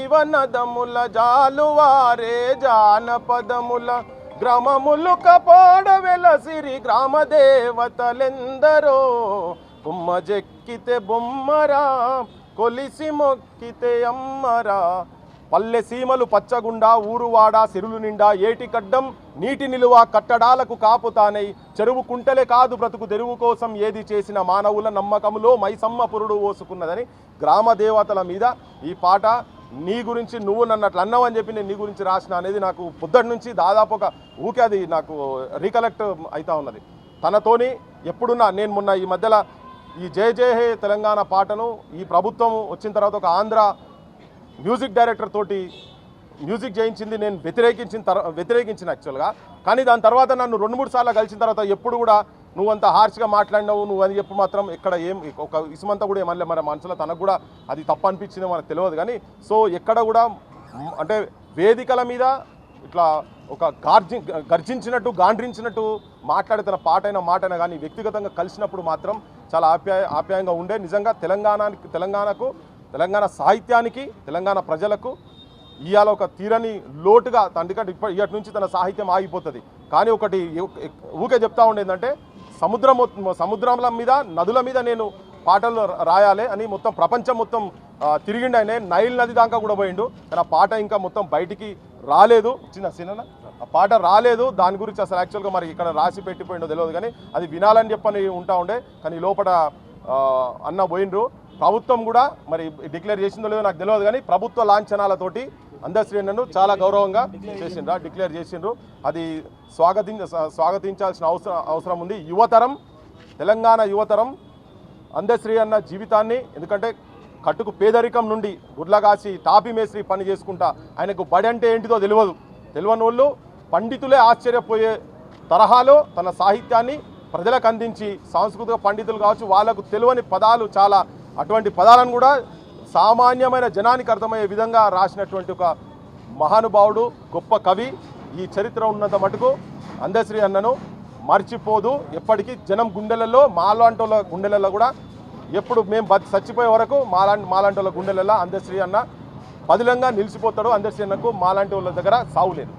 జీవనదముల జాలువారే జానపదముల గ్రామములు కపాడవెలసిరి గ్రామ దేవతలెందరో కుమ్మ జెక్కితే బొమ్మరా కొలిసి మొక్కితే అమ్మరా పల్లె సీమలు పచ్చగుండా ఊరువాడ సిరులు నిండా ఏటికడ్డం నీటి నిలువ కట్టడాలకు కాపుతానై చెరువు కుంటలే కాదు బ్రతుకు తెరువు కోసం ఏది చేసిన మానవుల నమ్మకములో మైసమ్మ పురుడు ఓసుకున్నదని గ్రామ దేవతల మీద ఈ పాట నీ గురించి నువ్వు నన్నట్లు అన్నావు అని చెప్పి నేను నీ గురించి రాసిన అనేది నాకు పొద్దుటి నుంచి దాదాపు ఒక ఊకే అది నాకు రీకలెక్ట్ అవుతా ఉన్నది. తనతోని ఎప్పుడున్నా నేను మొన్న ఈ మధ్యలో ఈ జయ జయ హే తెలంగాణ పాటను ఈ ప్రభుత్వం వచ్చిన తర్వాత ఒక ఆంధ్ర మ్యూజిక్ డైరెక్టర్ తోటి మ్యూజిక్ చేయించింది నేను వ్యతిరేకించిన యాక్చువల్గా. కానీ దాని తర్వాత నన్ను 2-3 సార్లు కలిసిన తర్వాత ఎప్పుడు కూడా నువ్వు అంత హార్ష్గా మాట్లాడినావు నువ్వు అని చెప్పి మాత్రం ఇక్కడ ఏం ఒక ఇసుమంతా కూడా ఏమన్నా మన మనసులో తనకు కూడా అది తప్పు అనిపించింది మనకు తెలియదు. కానీ సో ఎక్కడ కూడా అంటే వేదికల మీద ఇట్లా ఒక గర్జించినట్టు గాండ్రించినట్టు మాట్లాడుతున్న పాటైన మాటైనా కానీ వ్యక్తిగతంగా కలిసినప్పుడు మాత్రం చాలా ఆప్యాయంగా ఉండే. నిజంగా తెలంగాణ సాహిత్యానికి తెలంగాణ ప్రజలకు ఇవాళ ఒక తీరని లోటుగా తండ్రికంటే ఇప్పటి నుంచి తన సాహిత్యం ఆగిపోతుంది. కానీ ఒకటి ఊకే చెప్తా ఉండేదంటే సముద్రాల మీద నదుల మీద నేను పాటలు రాయాలి అని మొత్తం ప్రపంచం మొత్తం తిరిగిండు. ఆయన నైల్ నది దాకా కూడా పోయిండు. కానీ ఆ పాట ఇంకా మొత్తం బయటికి రాలేదు. ఆ పాట రాలేదు. దాని గురించి అసలు యాక్చువల్గా మరి ఇక్కడ రాసి పెట్టిపోయిండో తెలియదు. కానీ అది వినాలని చెప్పని ఉంటా ఉండే. కానీ లోపల అన్న పోయిండ్రు. ప్రభుత్వం కూడా మరి డిక్లేర్ చేసిందో లేదో నాకు తెలియదు. కానీ ప్రభుత్వ లాంఛనాలతోటి అందశ్రీ అన్నను చాలా గౌరవంగా డిక్లేర్ చేసిండ్రు. అది స్వాగతించాల్సిన అవసరం ఉంది. తెలంగాణ యువతరం అందశ్రీ అన్న జీవితాన్ని, ఎందుకంటే కట్టుకు పేదరికం నుండి గుడ్లగాసి టాపీ మేస్త్రి పని చేసుకుంటా ఆయనకు బడి అంటే ఏంటిదో తెలియని వాళ్ళు పండితులే ఆశ్చర్యపోయే తరహాలో తన సాహిత్యాన్ని ప్రజలకు అందించి సాంస్కృతిక పండితులు కావచ్చు వాళ్ళకు తెలియని పదాలు చాలా అటువంటి పదాలను కూడా సామాన్యమైన జనానికి అర్థమయ్యే విధంగా రాసినటువంటి ఒక మహానుభావుడు, గొప్ప కవి. ఈ చరిత్ర ఉన్నంత మటుకు అందశ్రీ అన్నను మర్చిపోదు. ఎప్పటికీ జనం గుండెలలో మాలాంటి వాళ్ళ గుండెలలో కూడా ఎప్పుడు మేము చచ్చిపోయే వరకు మాలాంటి వాళ్ళ గుండెలలో అందశ్రీ అన్న పదిలంగా నిలిచిపోతాడు. అందశ్రీ అన్నకు మాలాంటి వాళ్ళ దగ్గర సావు లేదు.